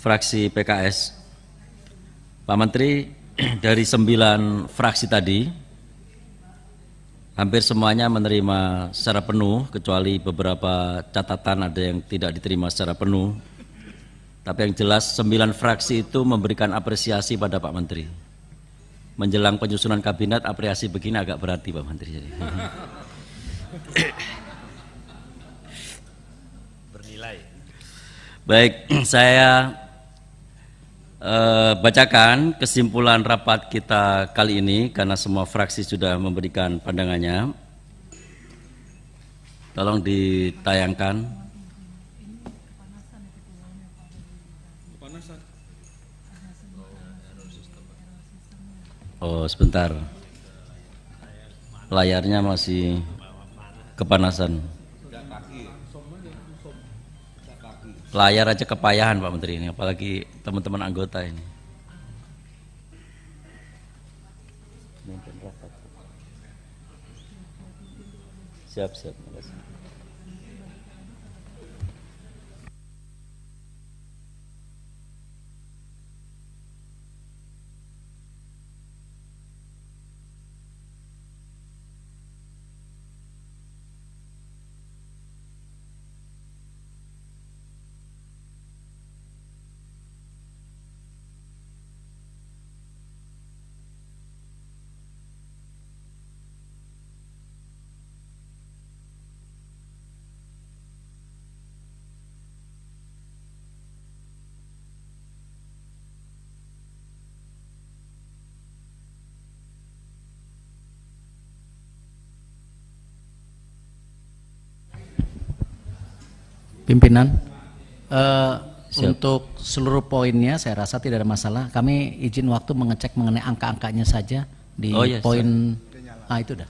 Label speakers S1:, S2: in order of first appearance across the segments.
S1: fraksi PKS. Pak Menteri, dari 9 fraksi tadi, hampir semuanya menerima secara penuh, kecuali beberapa catatan ada yang tidak diterima secara penuh. Tapi yang jelas 9 fraksi itu memberikan apresiasi pada Pak Menteri. Menjelang penyusunan kabinet, apresiasi begini agak berarti Pak Menteri.
S2: Bernilai.
S1: Baik, saya bacakan kesimpulan rapat kita kali ini karena semua fraksi sudah memberikan pandangannya. Tolong ditayangkan. Oh, sebentar. Layarnya masih kepanasan. Layar aja kepayahan Pak Menteri ini, apalagi teman-teman anggota ini. Siap. Terima kasih.
S3: Pimpinan, untuk seluruh poinnya saya rasa tidak ada masalah. Kami izin waktu mengecek mengenai angka-angkanya saja di poin itu dah.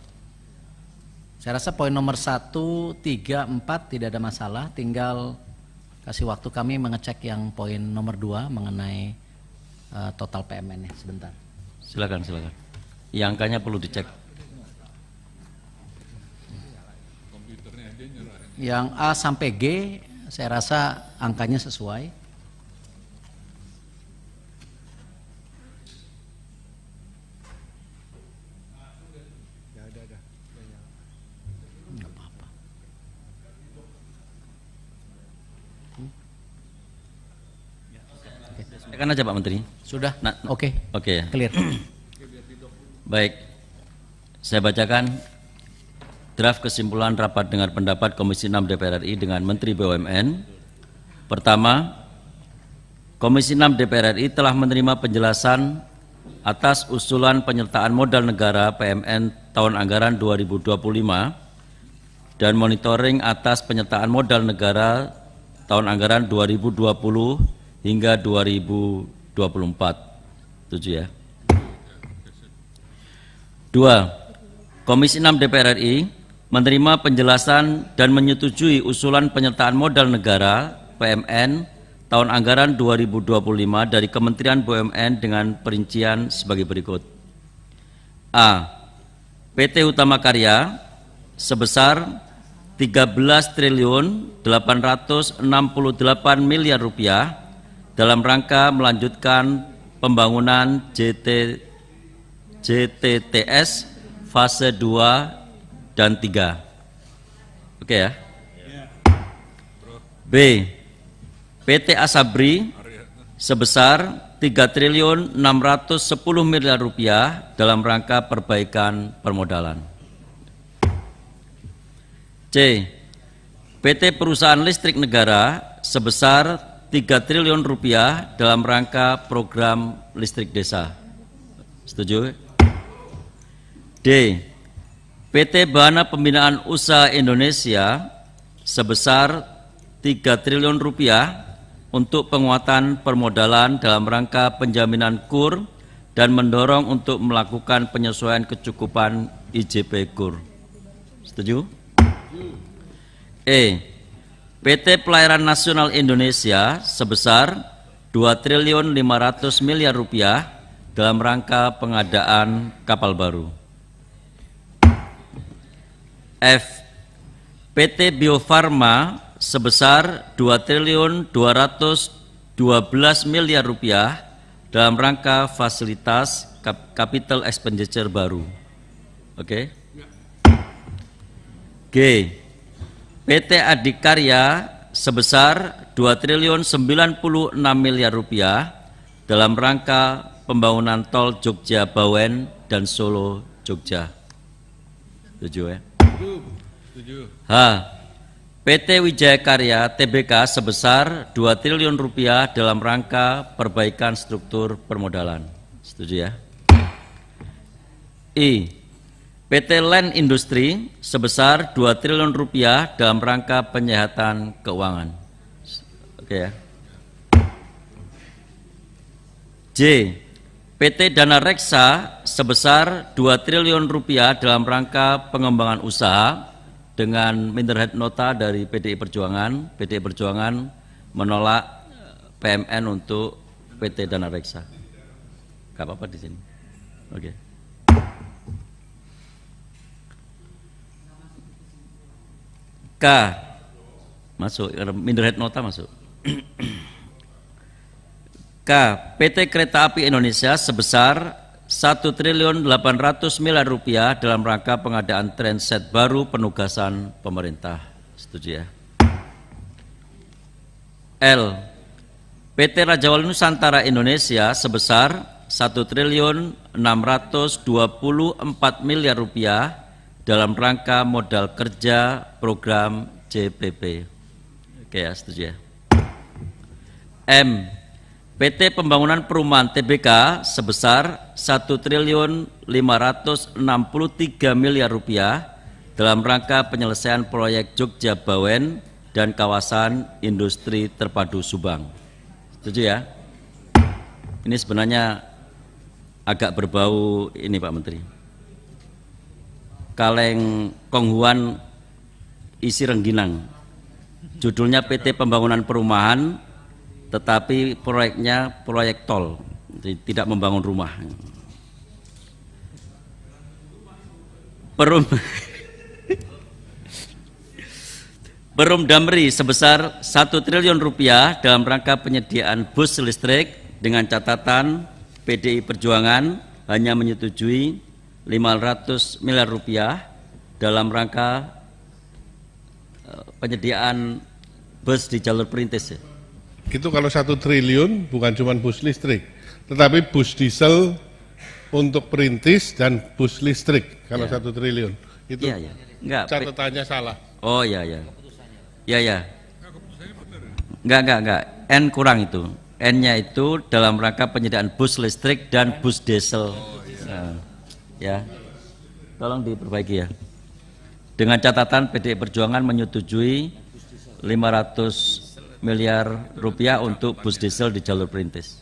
S3: Saya rasa poin nomor 1, 3, 4 tidak ada masalah. Tinggal kasih waktu kami mengecek yang poin nomor 2 mengenai total PMN-nya sebentar.
S1: Silakan. Yang angkanya perlu dicek.
S3: Yang A sampai G saya rasa angkanya sesuai. Nggak apa-apa.
S1: Sampaikan aja Pak Menteri.
S3: Sudah?
S1: Nah,
S3: Oke.
S1: Oke.
S3: Clear.
S1: Baik, saya bacakan draft kesimpulan rapat dengar pendapat Komisi 6 DPR RI dengan Menteri BUMN. Pertama, Komisi 6 DPR RI telah menerima penjelasan atas usulan penyertaan modal negara PMN tahun anggaran 2025 dan monitoring atas penyertaan modal negara tahun anggaran 2020 hingga 2024. Setuju ya? 2. Komisi 6 DPR RI menerima penjelasan dan menyetujui usulan penyertaan modal negara PMN tahun anggaran 2025 dari Kementerian BUMN dengan perincian sebagai berikut. A. PT Utama Karya sebesar 13.868 miliar rupiah dalam rangka melanjutkan pembangunan JTTS fase 2 dan 3. Oke ya. B. PT Asabri sebesar 3.610 miliar rupiah dalam rangka perbaikan permodalan. C. PT Perusahaan Listrik Negara sebesar 3 triliun rupiah dalam rangka program listrik desa. Setuju? D. PT Bahana Pembinaan Usaha Indonesia sebesar 3 triliun rupiah untuk penguatan permodalan dalam rangka penjaminan KUR dan mendorong untuk melakukan penyesuaian kecukupan IJP KUR. Setuju? E. PT Pelayaran Nasional Indonesia sebesar 2.500 miliar rupiah dalam rangka pengadaan kapal baru. F. PT Bio Farma sebesar 2.200 12 miliar rupiah dalam rangka fasilitas capital expenditure baru. Oke. G. PT Adikarya sebesar 2.096 miliar rupiah dalam rangka pembangunan tol Jogja Bawen dan Solo Jogja. Setuju ya? Setuju. H. PT Wijaya Karya Tbk sebesar 2 triliun rupiah dalam rangka perbaikan struktur permodalan. Setuju ya? I. PT Land Industri sebesar 2 triliun rupiah dalam rangka penyehatan keuangan. Oke ya. J. PT Dana Reksa sebesar 2 triliun rupiah dalam rangka pengembangan usaha dengan minderhead nota dari PDI Perjuangan. PDI Perjuangan menolak PMN untuk PT Dana Reksa. Gak apa-apa di sini. Oke. K. Masuk, minderhead nota masuk. K. PT Kereta Api Indonesia sebesar 1.800 miliar rupiah dalam rangka pengadaan transit baru penugasan pemerintah. Setuju ya? L. PT Raja Wali Nusantara Indonesia sebesar 1.624 miliar rupiah dalam rangka modal kerja program JPP. Oke ya, setuju ya? M. PT Pembangunan Perumahan Tbk sebesar 1.563 miliar rupiah dalam rangka penyelesaian proyek Jogja Bawen dan kawasan industri terpadu Subang. Setuju ya? Ini sebenarnya agak berbau ini Pak Menteri. Kaleng Konghuan isi rengginang. Judulnya PT Pembangunan Perumahan, tetapi proyeknya proyek tol, tidak membangun rumah. Perum Damri sebesar 1 triliun rupiah dalam rangka penyediaan bus listrik dengan catatan PDI Perjuangan hanya menyetujui 500 miliar rupiah dalam rangka penyediaan bus di jalur perintis.
S2: Itu kalau 1 triliun bukan cuma bus listrik, tetapi bus diesel untuk perintis dan bus listrik kalau ya. 1 triliun. Itu ya, ya. Enggak, catatannya salah.
S1: Oh ya ya. Ya ya. Enggak. N kurang itu. N-nya itu dalam rangka penyediaan bus listrik dan bus diesel. Nah, ya. Tolong diperbaiki ya. Dengan catatan PDI Perjuangan menyetujui 500 miliar rupiah untuk bus diesel di jalur perintis.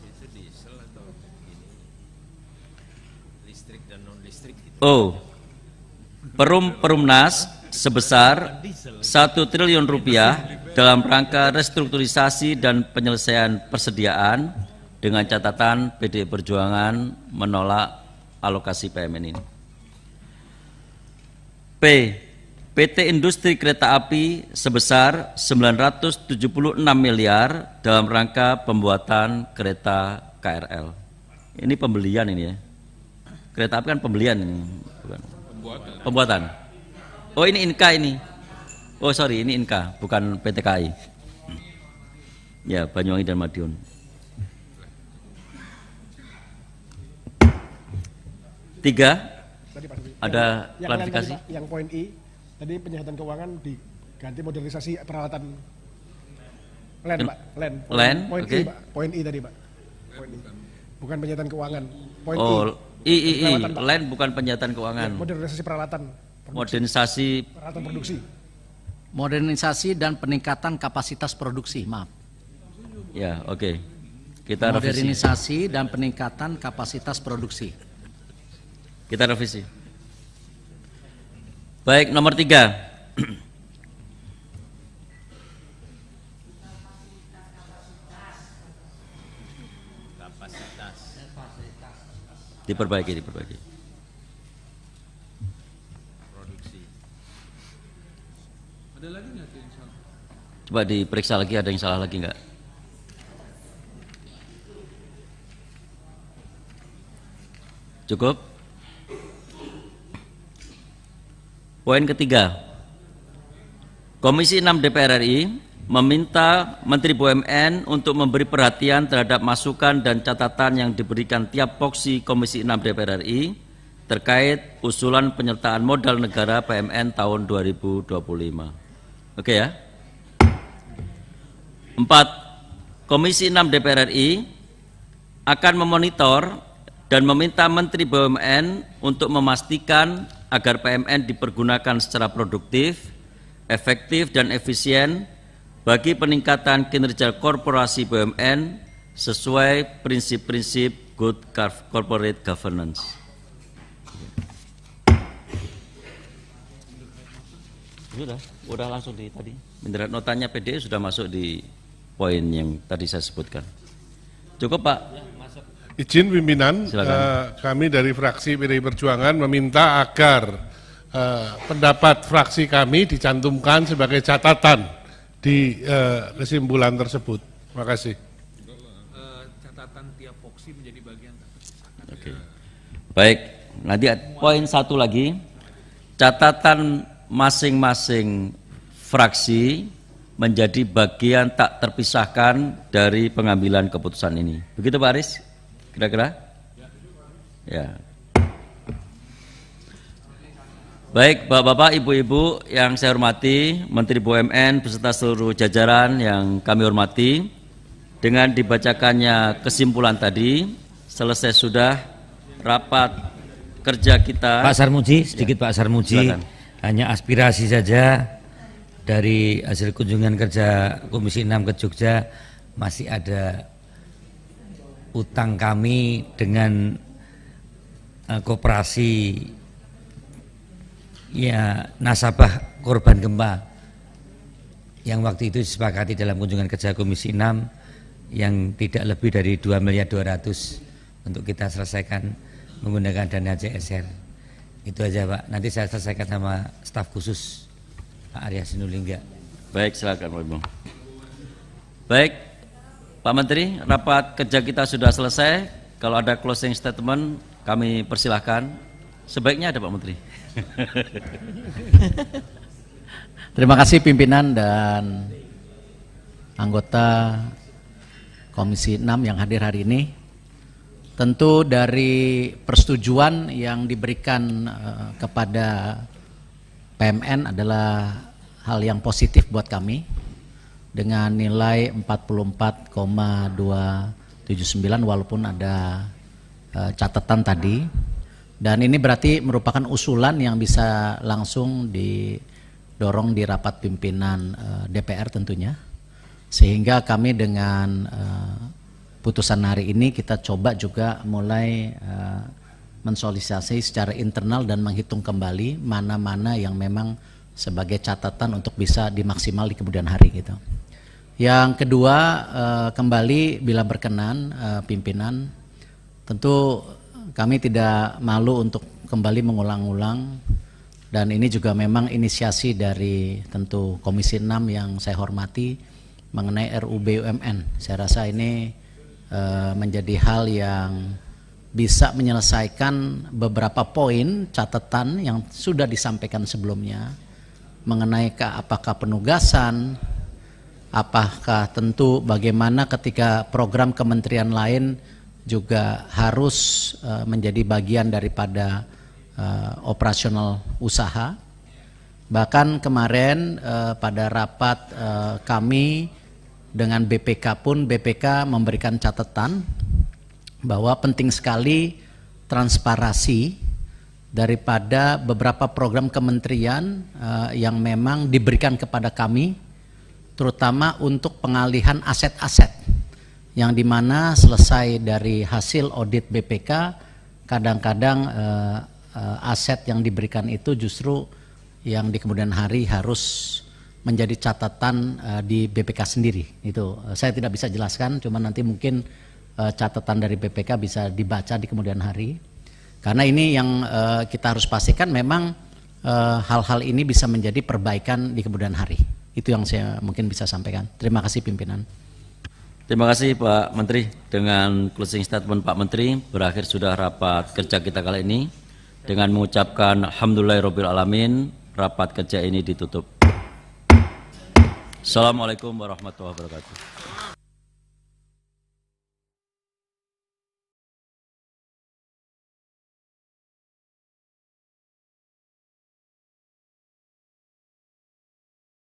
S1: Oh, Perumnas sebesar 1 triliun rupiah dalam rangka restrukturisasi dan penyelesaian persediaan dengan catatan PDI Perjuangan menolak alokasi PMN ini. P. PT Industri Kereta Api sebesar 976 miliar dalam rangka pembuatan kereta KRL. Ini pembelian ini ya. Kereta api kan pembelian ini. Bukan. Pembuatan. Oh ini Inka ini. Oh sorry ini Inka bukan PT KAI. Ya Banyuwangi dan Madiun. Tiga. Ada klarifikasi?
S4: Yang poin I. Tadi penyehatan keuangan diganti modernisasi peralatan land, Pak. Land. Poin okay. I, Pak. Poin I tadi, Pak. Poin I. Bukan penyehatan keuangan. Poin
S1: I. Land bukan penyehatan keuangan. Ya,
S4: modernisasi peralatan.
S1: Modernisasi
S4: peralatan produksi.
S3: Modernisasi dan peningkatan kapasitas produksi, maaf.
S1: Ya, oke. Okay. Kita
S3: modernisasi revisi. Dan peningkatan kapasitas produksi.
S1: Kita revisi. Baik, nomor 3. Kapasitas. Diperbaiki. Produksi. Ada lagi nggak yang salah? Coba diperiksa lagi, ada yang salah lagi nggak? Cukup? Poin ketiga, Komisi 6 DPR RI meminta Menteri BUMN untuk memberi perhatian terhadap masukan dan catatan yang diberikan tiap poksi Komisi 6 DPR RI terkait usulan penyertaan modal negara PMN tahun 2025. Oke ya. 4. Komisi 6 DPR RI akan memonitor dan meminta Menteri BUMN untuk memastikan agar PMN dipergunakan secara produktif, efektif dan efisien bagi peningkatan kinerja korporasi BUMN sesuai prinsip-prinsip good corporate governance. Sudah langsung di tadi. Menurut notanya PDI sudah masuk di poin yang tadi saya sebutkan. Cukup Pak?
S2: Izin pimpinan, kami dari fraksi PDI Perjuangan meminta agar pendapat fraksi kami dicantumkan sebagai catatan di kesimpulan tersebut. Terima kasih.
S5: Catatan tiap poksi menjadi bagian.
S1: Oke. Baik, nanti poin satu lagi, catatan masing-masing fraksi menjadi bagian tak terpisahkan dari pengambilan keputusan ini. Begitu Pak Aris? Kira-kira? Ya. Baik, Bapak-bapak, Ibu-ibu yang saya hormati, Menteri BUMN beserta seluruh jajaran yang kami hormati, dengan dibacakannya kesimpulan tadi, selesai sudah rapat kerja kita.
S6: Pak Sarmuji, sedikit ya. Pak Sarmuji, silakan. Hanya aspirasi saja dari hasil kunjungan kerja Komisi 6 ke Jogja, masih ada utang kami dengan koperasi ya nasabah korban gempa yang waktu itu disepakati dalam kunjungan kerja Komisi 6 yang tidak lebih dari 2,2 miliar untuk kita selesaikan menggunakan dana CSR. Itu aja Pak, nanti saya selesaikan sama staf khusus Pak Arya Sinulinga.
S1: Baik, silakan Pak Ibu. Baik, Pak Menteri, rapat kerja kita sudah selesai. Kalau ada closing statement, kami persilahkan. Sebaiknya ada Pak Menteri.
S3: Terima kasih pimpinan dan anggota Komisi 6 yang hadir hari ini. Tentu dari persetujuan yang diberikan kepada PMN adalah hal yang positif buat kami dengan nilai 44,279 walaupun ada catatan tadi, dan ini berarti merupakan usulan yang bisa langsung didorong di rapat pimpinan DPR tentunya, sehingga kami dengan putusan hari ini kita coba juga mulai mensolidasi secara internal dan menghitung kembali mana-mana yang memang sebagai catatan untuk bisa dimaksimal di kemudian hari gitu. Yang kedua, kembali bila berkenan pimpinan, tentu kami tidak malu untuk kembali mengulang-ulang, dan ini juga memang inisiasi dari tentu Komisi 6 yang saya hormati mengenai RUU BUMN. Saya rasa ini menjadi hal yang bisa menyelesaikan beberapa poin catatan yang sudah disampaikan sebelumnya mengenai apakah penugasan, apakah tentu bagaimana ketika program kementerian lain juga harus menjadi bagian daripada operasional usaha. Bahkan kemarin pada rapat kami dengan BPK pun, BPK memberikan catatan bahwa penting sekali transparansi daripada beberapa program kementerian yang memang diberikan kepada kami, terutama untuk pengalihan aset-aset yang dimana selesai dari hasil audit BPK, kadang-kadang aset yang diberikan itu justru yang di kemudian hari harus menjadi catatan di BPK sendiri. Itu saya tidak bisa jelaskan, cuma nanti mungkin catatan dari BPK bisa dibaca di kemudian hari. Karena ini yang kita harus pastikan memang hal-hal ini bisa menjadi perbaikan di kemudian hari. Itu yang saya mungkin bisa sampaikan. Terima kasih pimpinan.
S1: Terima kasih Pak Menteri. Dengan closing statement Pak Menteri, berakhir sudah rapat kerja kita kali ini. Dengan mengucapkan Alhamdulillahirabbil alamin, rapat kerja ini ditutup. Assalamualaikum warahmatullahi wabarakatuh.